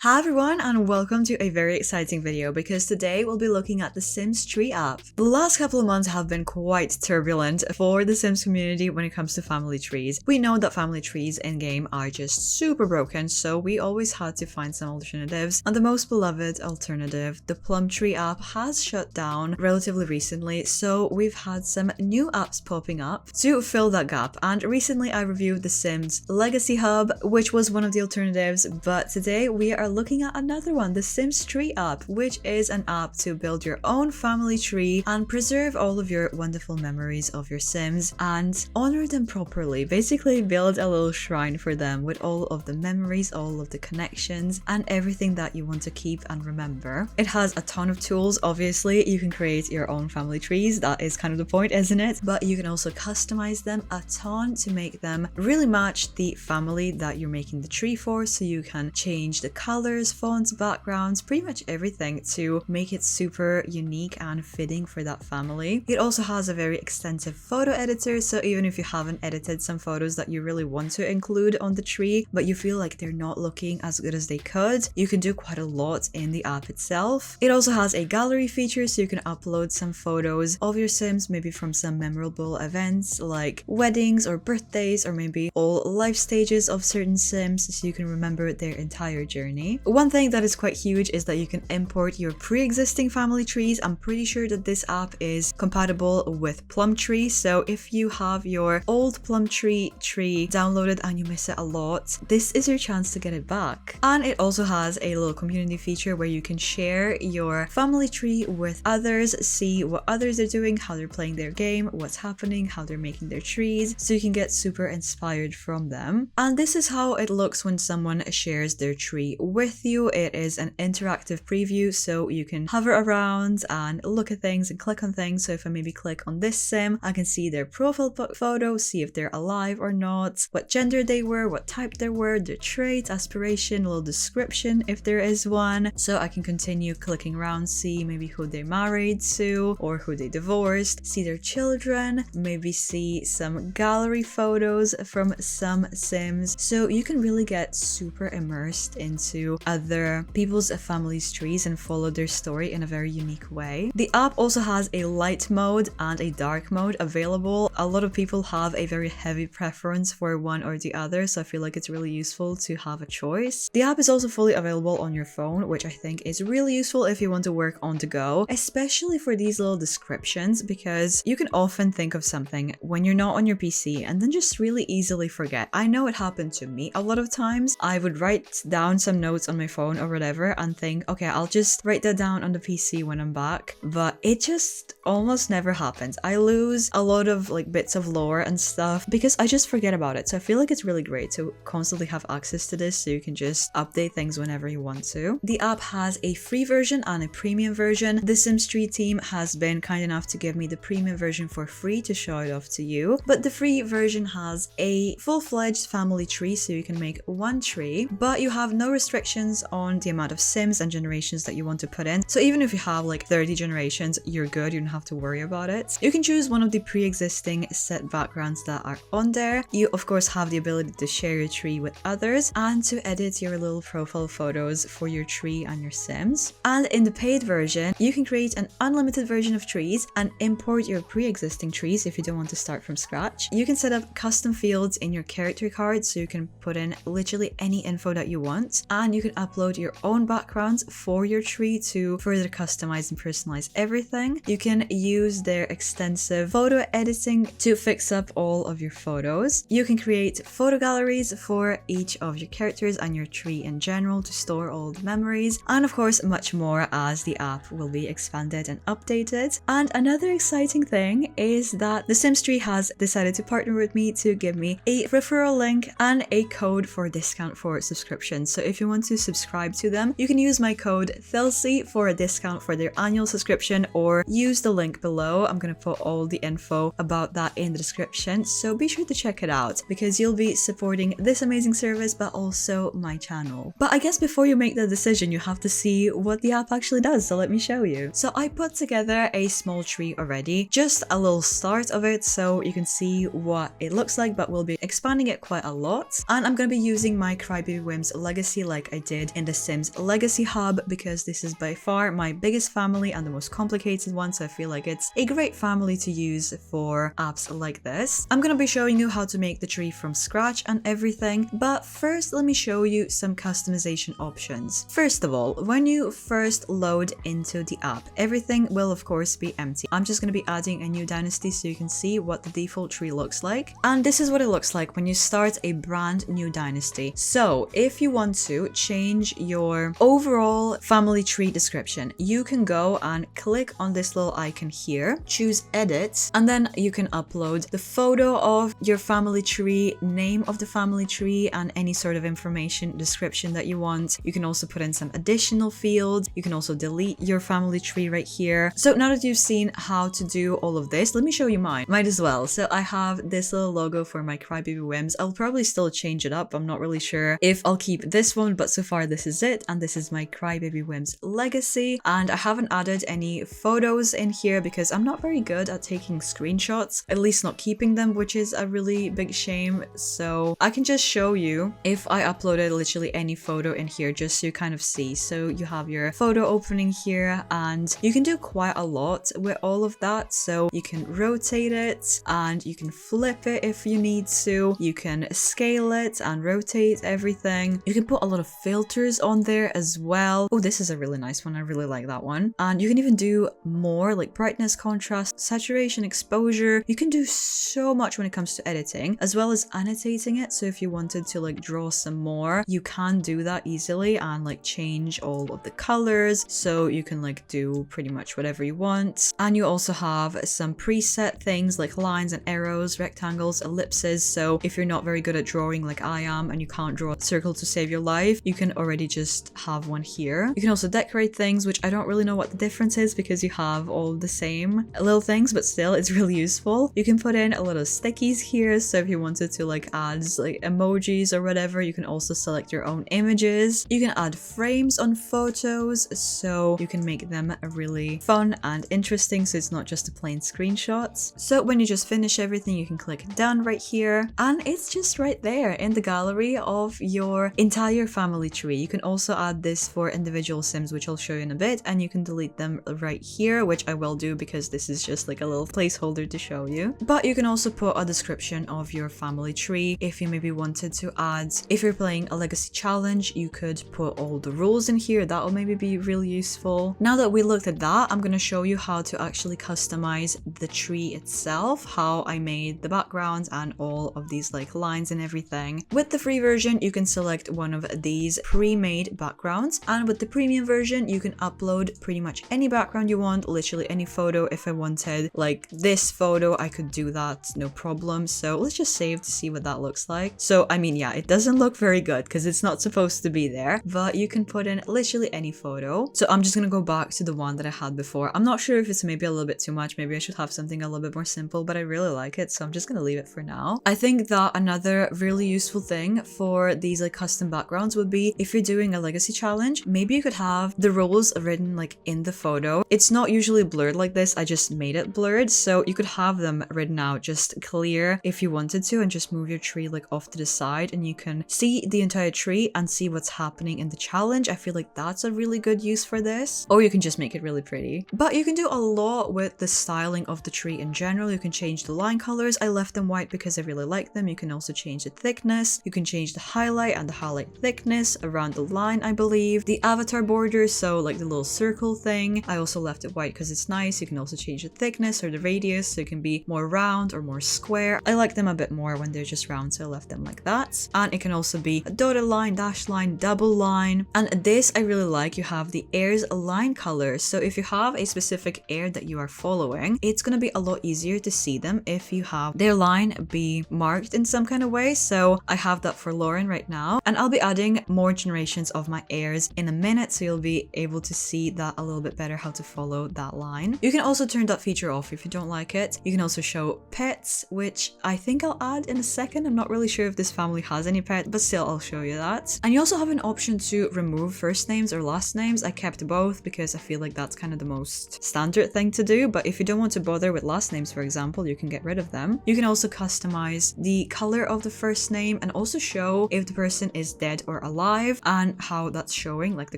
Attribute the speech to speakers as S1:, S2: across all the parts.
S1: Hi everyone and welcome to a very exciting video because today we'll be looking at the TheSimsTree app. The last couple of months have been quite turbulent for the Sims community when it comes to family trees. We know that family trees in-game are just super broken, so we always had to find some alternatives, and the most beloved alternative, the Plumtree app, has shut down relatively recently, so we've had some new apps popping up to fill that gap. And recently I reviewed the Sims Legacy Hub, which was one of the alternatives, but today we are looking at another one, the TheSimsTree app, which is an app to build your own family tree and preserve all of your wonderful memories of your Sims and honor them properly. Basically build a little shrine for them with all of the memories, all of the connections, and everything that you want to keep and remember. It has a ton of tools. Obviously you can create your own family trees, that is kind of the point, isn't it? But you can also customize them a ton to make them really match the family that you're making the tree for, so you can change the colors, fonts, backgrounds, pretty much everything to make it super unique and fitting for that family. It also has a very extensive photo editor, so even if you haven't edited some photos that you really want to include on the tree but you feel like they're not looking as good as they could, you can do quite a lot in the app itself. It also has a gallery feature, so you can upload some photos of your Sims, maybe from some memorable events like weddings or birthdays, or maybe all life stages of certain Sims, so you can remember their entire journey. One thing that is quite huge is that you can import your pre-existing family trees. I'm pretty sure that this app is compatible with Plumtree, so if you have your old Plumtree tree downloaded and you miss it a lot, this is your chance to get it back. And it also has a little community feature where you can share your family tree with others, see what others are doing, how they're playing their game, what's happening, how they're making their trees, so you can get super inspired from them. And this is how it looks when someone shares their tree with you. It is an interactive preview, so you can hover around and look at things and click on things. So if I maybe click on this Sim, I can see their profile photo, see if they're alive or not, what gender they were, what type they were, their traits, aspiration, a little description if there is one. So I can continue clicking around, see maybe who they married to or who they divorced, see their children, maybe see some gallery photos from some Sims. So you can really get super immersed into other people's families' trees and follow their story in a very unique way. The app also has a light mode and a dark mode available. A lot of people have a very heavy preference for one or the other, so I feel like it's really useful to have a choice. The app is also fully available on your phone, which I think is really useful if you want to work on the go, especially for these little descriptions, because you can often think of something when you're not on your PC and then just really easily forget. I know it happened to me a lot of times. I would write down some notes on my phone or whatever and think, okay, I'll just write that down on the PC when I'm back, but it just almost never happens. I lose a lot of like bits of lore and stuff because I just forget about it. So I feel like it's really great to constantly have access to this, so you can just update things whenever you want to. The app has a free version and a premium version. The TheSimsTree team has been kind enough to give me the premium version for free to show it off to you, but the free version has a full-fledged family tree, so you can make one tree, but you have no restrictions on the amount of Sims and generations that you want to put in. So even if you have like 30 generations, you're good, you don't have to worry about it. You can choose one of the pre-existing set backgrounds that are on there. You of course have the ability to share your tree with others and to edit your little profile photos for your tree and your Sims. And in the paid version, you can create an unlimited version of trees and import your pre-existing trees if you don't want to start from scratch. You can set up custom fields in your character card, so you can put in literally any info that you want, and you can upload your own backgrounds for your tree to further customize and personalize everything. You can use their extensive photo editing to fix up all of your photos. You can create photo galleries for each of your characters and your tree in general to store all the memories, and of course much more as the app will be expanded and updated. And another exciting thing is that the TheSimsTree has decided to partner with me to give me a referral link and a code for discount for subscriptions. So if you want to subscribe to them, you can use my code THILSEY for a discount for their annual subscription, or use the link below. I'm gonna put all the info about that in the description, so be sure to check it out because you'll be supporting this amazing service but also my channel. But I guess before you make the decision, you have to see what the app actually does, so let me show you. So I put together a small tree already, just a little start of it so you can see what it looks like, but we'll be expanding it quite a lot. And I'm gonna be using my Crybaby Whims Legacy like like I did in the Sims Legacy Hub, because this is by far my biggest family and the most complicated one, so I feel like it's a great family to use for apps like this. I'm gonna be showing you how to make the tree from scratch and everything, but first let me show you some customization options. First of all, when you first load into the app, everything will of course be empty. I'm just gonna be adding a new dynasty so you can see what the default tree looks like. And this is what it looks like when you start a brand new dynasty. So if you want to change your overall family tree description, you can go and click on this little icon here, choose edit, and then you can upload the photo of your family tree, name of the family tree, and any sort of information description that you want. You can also put in some additional fields. You can also delete your family tree right here. So now that you've seen how to do all of this, let me show you mine. Might as well. So I have this little logo for my Crybaby Whims. I'll probably still change it up. I'm not really sure if I'll keep this one, but so far this is it. And this is my Crybaby Whims Legacy. And I haven't added any photos in here because I'm not very good at taking screenshots, at least not keeping them, which is a really big shame. So I can just show you if I uploaded literally any photo in here, just so you kind of see. So you have your photo opening here, and you can do quite a lot with all of that. So you can rotate it and you can flip it if you need to. You can scale it and rotate everything. You can put a lot of filters on there as well. Oh, this is a really nice one. I really like that one. And you can even do more like brightness, contrast, saturation, exposure. You can do so much when it comes to editing, as well as annotating it. So if you wanted to like draw some more, you can do that easily and like change all of the colors. So you can like do pretty much whatever you want. And you also have some preset things like lines and arrows, rectangles, ellipses. So if you're not very good at drawing like I am and you can't draw a circle to save your life, you can already just have one here. You can also decorate things, which I don't really know what the difference is because you have all the same little things, but still it's really useful. You can put in a little stickies here. So if you wanted to like add like emojis or whatever, you can also select your own images. You can add frames on photos, so you can make them really fun and interesting, so it's not just a plain screenshot. So when you just finish everything, you can click done right here, and it's just right there in the gallery of your entire family tree. You can also add this for individual Sims, which I'll show you in a bit, and you can delete them right here, which I will do because this is just like a little placeholder to show you. But you can also put a description of your family tree if you maybe wanted to add. If you're playing a legacy challenge, you could put all the rules in here. That will maybe be really useful. Now that we looked at that, I'm going to show you how to actually customize the tree itself, how I made the backgrounds and all of these like lines and everything. With the free version, you can select one of these pre-made backgrounds, and with the premium version, you can upload pretty much any background you want, literally any photo. If I wanted like this photo, I could do that, no problem. So let's just save to see what that looks like. So I mean, yeah, it doesn't look very good because it's not supposed to be there, but you can put in literally any photo. So I'm just gonna go back to the one that I had before. I'm not sure if it's maybe a little bit too much. Maybe I should have something a little bit more simple, but I really like it, so I'm just gonna leave it for now. I think that another really useful thing for these like custom backgrounds would be if you're doing a legacy challenge, maybe you could have the rules written like in the photo. It's not usually blurred like this. I just made it blurred, so you could have them written out just clear if you wanted to, and just move your tree like off to the side and you can see the entire tree and see what's happening in the challenge. I feel like that's a really good use for this. Or you can just make it really pretty. But you can do a lot with the styling of the tree in general. You can change the line colors. I left them white because I really like them. You can also change the thickness. You can change the highlight and the highlight thickness around the line, I believe. The avatar border, so like the little circle thing, I also left it white because it's nice. You can also change the thickness or the radius, so it can be more round or more square. I like them a bit more when they're just round, so I left them like that. And it can also be a dotted line, dash line, double line. And this I really like. You have the heirs line colors. So if you have a specific heir that you are following, it's gonna be a lot easier to see them if you have their line be marked in some kind of way. So I have that for Lauren right now, and I'll be adding more generations of my heirs in a minute, so you'll be able to see that a little bit better, how to follow that line. You can also turn that feature off if you don't like it. You can also show pets, which I think I'll add in a second. I'm not really sure if this family has any pet, but still I'll show you that. And you also have an option to remove first names or last names. I kept both because I feel like that's kind of the most standard thing to do, but if you don't want to bother with last names, for example, you can get rid of them. You can also customize the color of the first name and also show if the person is dead or alive. alive and how that's showing, like the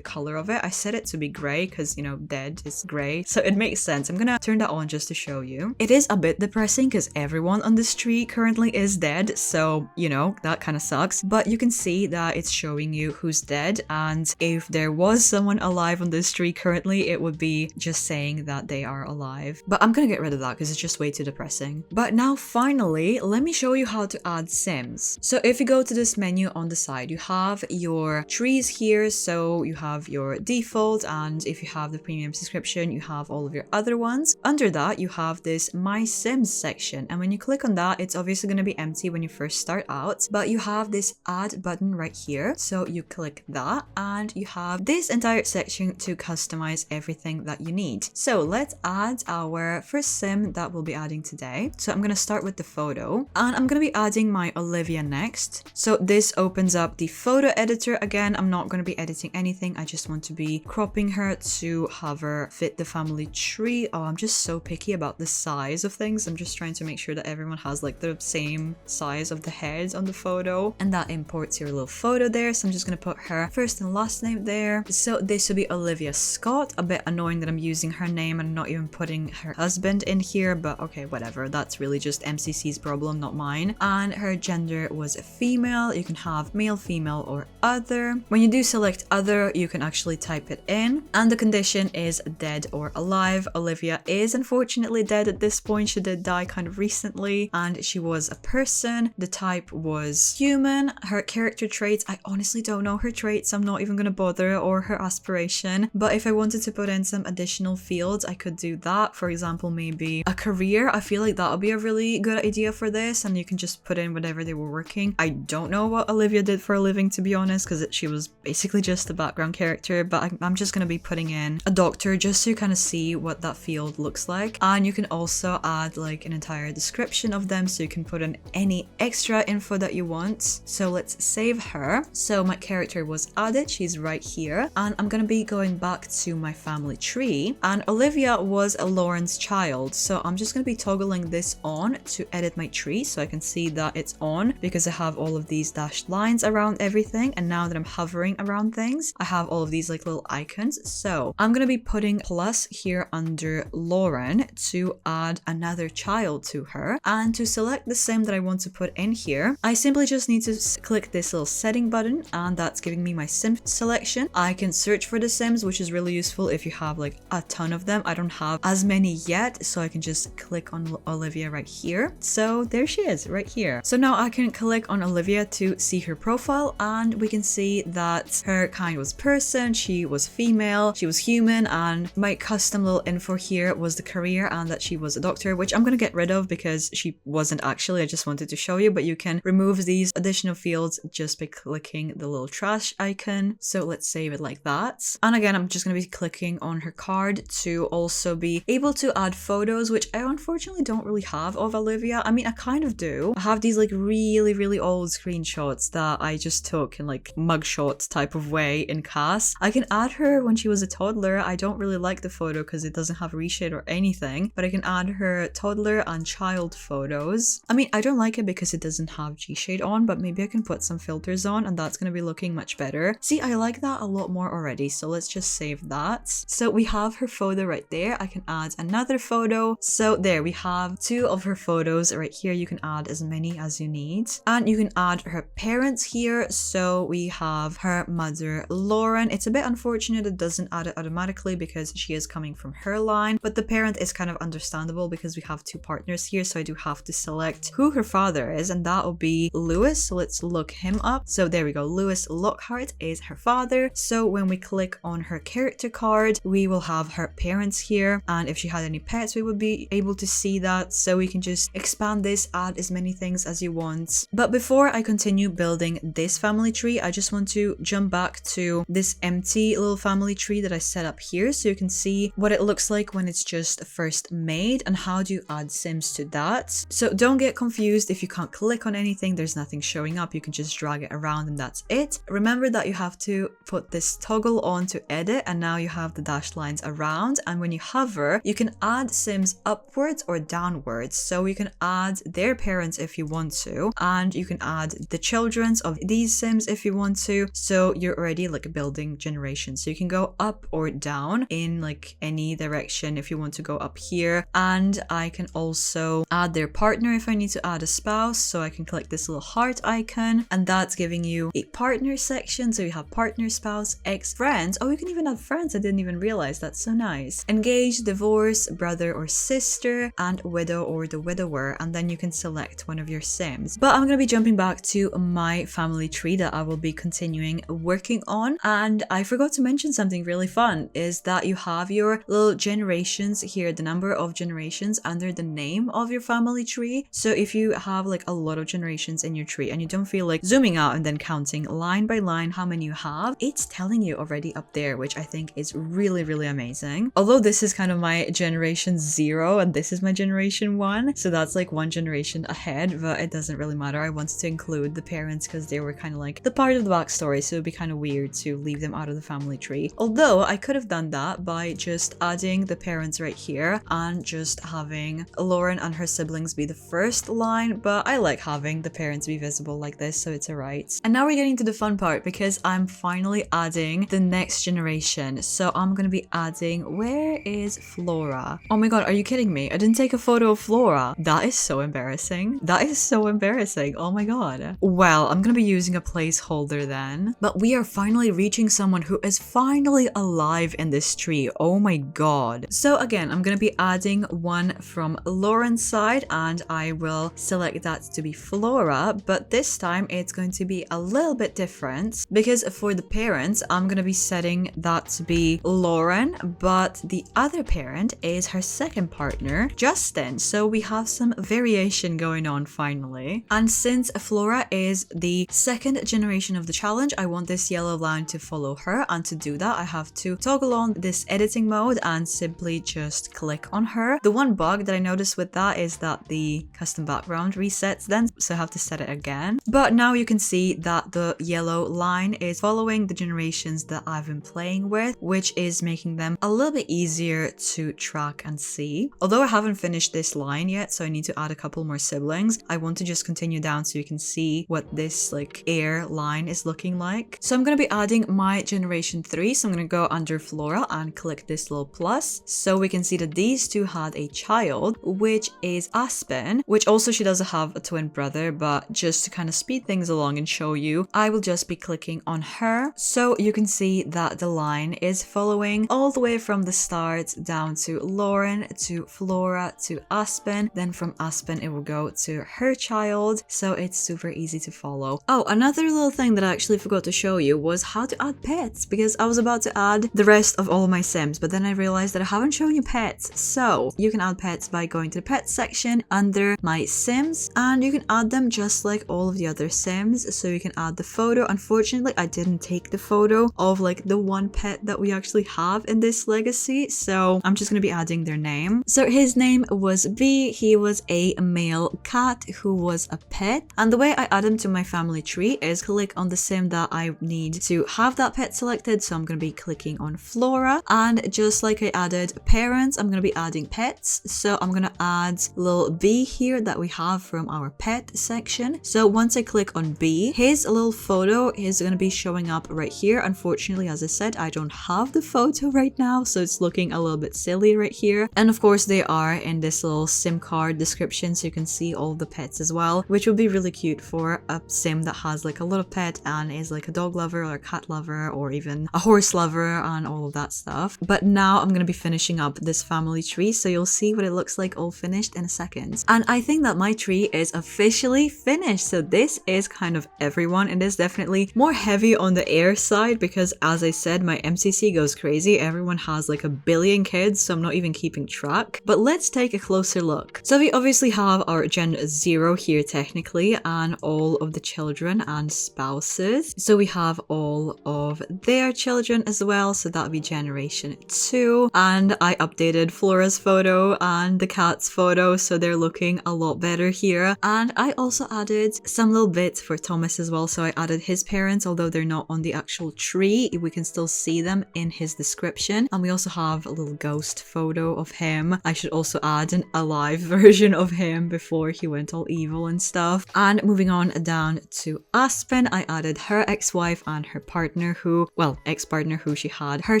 S1: color of it. I set it to be gray because, you know, dead is gray. So it makes sense. I'm gonna turn that on just to show you. It is a bit depressing because everyone on this tree currently is dead. So, you know, that kind of sucks. But you can see that it's showing you who's dead. And if there was someone alive on this tree currently, it would be just saying that they are alive. But I'm gonna get rid of that because it's just way too depressing. But now finally, let me show you how to add Sims. So if you go to this menu on the side, you have your trees here. So you have your default, and if you have the premium subscription, you have all of your other ones. Under that, you have this My Sims section. And when you click on that, it's obviously going to be empty when you first start out, but you have this add button right here. So you click that and you have this entire section to customize everything that you need. So let's add our first sim that we'll be adding today. So I'm going to start with the photo, and I'm going to be adding my Olivia next. So this opens up the photo editor. Again, I'm not going to be editing anything. I just want to be cropping her to have her fit the family tree. Oh, I'm just so picky about the size of things. I'm just trying to make sure that everyone has like the same size of the head on the photo, and that imports your little photo there. So I'm just going to put her first and last name there. So this will be Olivia Scott. A bit annoying that I'm using her name and not even putting her husband in here, but okay, whatever. That's really just MCC's problem, not mine. And her gender was a female. You can have male, female, or other. When you do select other, you can actually type it in, and the condition is dead or alive. Olivia is unfortunately dead at this point. She did die kind of recently, and she was a person. The type was human. Her character traits, I honestly don't know her traits. I'm not even gonna bother, or her aspiration, but if I wanted to put in some additional fields, I could do that. For example, maybe a career. I feel like that would be a really good idea for this, and you can just put in whatever they were working. I don't know what Olivia did for a living, to be honest, because she was basically just a background character, but I'm just going to be putting in a doctor just to kind of see what that field looks like. And you can also add like an entire description of them, so you can put in any extra info that you want. So let's save her. So my character was added. She's right here, and I'm going to be going back to my family tree, and Olivia was a Lauren's child. So I'm just going to be toggling this on to edit my tree so I can see that it's on, because I have all of these dashed lines around everything, and now that I'm hovering around things, I have all of these like little icons. So I'm going to be putting plus here under Lauren to add another child to her, and to select the sim that I want to put in here, I simply just need to click this little setting button, and that's giving me my sim selection. I can search for the sims, which is really useful if you have like a ton of them. I don't have as many yet, so I can just click on Olivia right here. So there she is right here. So now I can click on Olivia to see her profile, and we can see that her kind was person, she was female, she was human, and my custom little info here was the career and that she was a doctor, which I'm gonna get rid of because she wasn't actually. I just wanted to show you, but you can remove these additional fields just by clicking the little trash icon. So let's save it like that. And again, I'm just gonna be clicking on her card to also be able to add photos, which I unfortunately don't really have of Olivia. I mean, I kind of do. I have these like really old screenshots that I just took in like mugshot type of way in CAS. I can add her when she was a toddler. I don't really like the photo because it doesn't have reshade or anything, but I can add her toddler and child photos. I mean, I don't like it because it doesn't have G-shade on, but maybe I can put some filters on and that's going to be looking much better. See, I like that a lot more already, so let's just save that. So we have her photo right there. I can add another photo. So there we have two of her photos right here. You can add as many as you need, and you can add her parents here. So we have her mother Lauren. It's a bit unfortunate it doesn't add it automatically because she is coming from her line, but the parent is kind of understandable because we have two partners here, so I do have to select who her father is, and that will be Lewis. So let's look him up. So there we go, Lewis Lockhart is her father. So when we click on her character card, we will have her parents here, and if she had any pets, we would be able to see that. So we can just expand this, add as many things as you want. But before I continue building this family tree, I just want to jump back to this empty little family tree that I set up here, so you can see what it looks like when it's just first made and how do you add sims to that. So don't get confused if you can't click on anything, there's nothing showing up, you can just drag it around and that's it. Remember that you have to put this toggle on to edit, and now you have the dashed lines around, and when you hover, you can add sims upwards or downwards. So you can add their parents if you want to, and you can add the children's of these sims if you you want to. So you're already like building generations. So you can go up or down in like any direction if you want to go up here. And I can also add their partner if I need to add a spouse. So I can click this little heart icon, and that's giving you a partner section. So you have partner, spouse, ex, friends. Oh, you can even add friends. I didn't even realize. That's so nice. Engaged, divorce, brother or sister, and widow or the widower. And then you can select one of your Sims. But I'm going to be jumping back to my family tree that I will be continuing working on. And I forgot to mention something really fun is that you have your little generations here, the number of generations under the name of your family tree. So if you have like a lot of generations in your tree and you don't feel like zooming out and then counting line by line how many you have, it's telling you already up there, which I think is really, really amazing. Although this is kind of my generation 0 and this is my generation 1, so that's like one generation ahead, but it doesn't really matter. I wanted to include the parents because they were kind of like the part of the backstory, so it'd be kind of weird to leave them out of the family tree. Although I could have done that by just adding the parents right here and just having Lauren and her siblings be the first line, but I like having the parents be visible like this, so it's alright. And now we're getting to the fun part because I'm finally adding the next generation. So I'm gonna be adding, where is Flora? Oh my god, are you kidding me? I didn't take a photo of Flora. That is so embarrassing. That is so embarrassing. Oh my god. Well, I'm gonna be using a placeholder then. But we are finally reaching someone who is finally alive in this tree. Oh my god. So again, I'm gonna be adding one from Lauren's side and I will select that to be Flora, but this time it's going to be a little bit different because for the parents, I'm gonna be setting that to be Lauren, but the other parent is her second partner, Justin. So we have some variation going on finally. And since Flora is the second generation of the challenge, I want this yellow line to follow her, and to do that I have to toggle on this editing mode and simply just click on her. The one bug that I noticed with that is that the custom background resets then, so I have to set it again. But now you can see that the yellow line is following the generations that I've been playing with, which is making them a little bit easier to track and see. Although I haven't finished this line yet, so I need to add a couple more siblings, I want to just continue down so you can see what this like air line is looking like. So I'm going to be adding my generation 3, so I'm going to go under Flora and click this little plus, so we can see that these two had a child, which is Aspen, which also she doesn't have a twin brother, but just to kind of speed things along and show you, I will just be clicking on her. So you can see that the line is following all the way from the start down to Lauren, to Flora, to Aspen, then from Aspen it will go to her child, so it's super easy to follow. Oh, another little thing that I actually forgot to show you was how to add pets, because I was about to add the rest of all my Sims, but then I realized that I haven't shown you pets. So you can add pets by going to the pets section under my Sims, and you can add them just like all of the other Sims. So you can add the photo. Unfortunately, I didn't take the photo of like the one pet that we actually have in this legacy, so I'm just gonna be adding their name. So his name was B. He was a male cat who was a pet, and the way I add him to my family tree is click on the Sim that I need to have that pet selected. So I'm gonna be clicking on Flora, and just like I added parents, I'm gonna be adding pets. So I'm gonna add little B here that we have from our pet section. So once I click on B, his little photo is gonna be showing up right here. Unfortunately, as I said, I don't have the photo right now, so it's looking a little bit silly right here. And of course they are in this little Sim card description, so you can see all the pets as well, which would be really cute for a Sim that has like a lot of pet and is like a dog lover or a cat lover or even a horse lover and all of that stuff. But now I'm gonna be finishing up this family tree, so you'll see what it looks like all finished in a second. And I think that my tree is officially finished. So this is kind of everyone. It is definitely more heavy on the air side because, as I said, my MCC goes crazy. Everyone has like a billion kids, so I'm not even keeping track. But let's take a closer look. So we obviously have our Gen 0 here technically, and all of the children and spouses. So we have all of their children as well, so that would be generation 2. And I updated Flora's photo and the cat's photo, so they're looking a lot better here. And I also added some little bits for Thomas as well, so I added his parents, although they're not on the actual tree, we can still see them in his description. And we also have a little ghost photo of him. I should also add an alive version of him before he went all evil and stuff. And moving on down to Aspen, I added her ex-wife and her partner who, well, ex-partner who she had her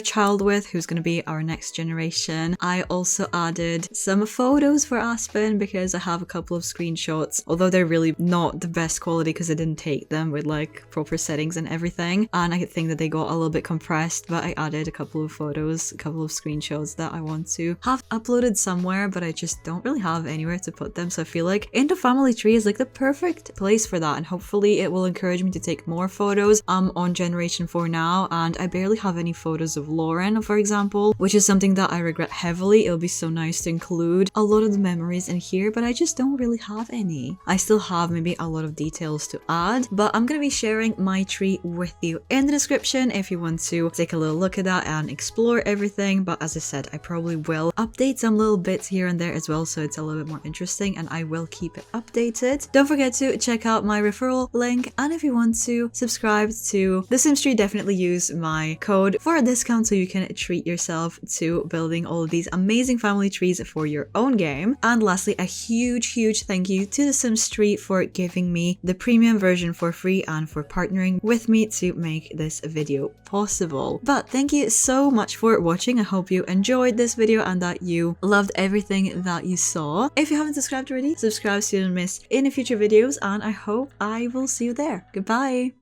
S1: child with, who's going to be our next generation. I also added some photos for Aspen because I have a couple of screenshots, although they're really not the best quality because I didn't take them with like proper settings and everything. And I think that they got a little bit compressed, but I added a couple of photos, a couple of screenshots that I want to have uploaded somewhere, but I just don't really have anywhere to put them. So I feel like In the Family Tree is like the perfect place for that, and hopefully it will encourage me to take more photos. I'm on generation 4 now, and I barely have any photos of Lauren, for example, which is something that I regret heavily. It'll be so nice to include a lot of the memories in here, but I just don't really have any. I still have maybe a lot of details to add, but I'm gonna be sharing my tree with you in the description if you want to take a little look at that and explore everything. But as I said, I probably will update some little bits here and there as well, so it's a little bit more interesting, and I will keep it updated. Don't forget to check out my referral link, and if you want to subscribe to TheSimsTree, definitely use my code for a discount so you can treat yourself to building all of these amazing family trees for your own game. And lastly, a huge thank you to TheSimsTree for giving me the premium version for free and for partnering with me to make this video possible. But thank you so much for watching. I hope you enjoyed this video and that you loved everything that you saw. If you haven't subscribed already, subscribe so you don't miss any future videos, and I hope I will see you there. Goodbye!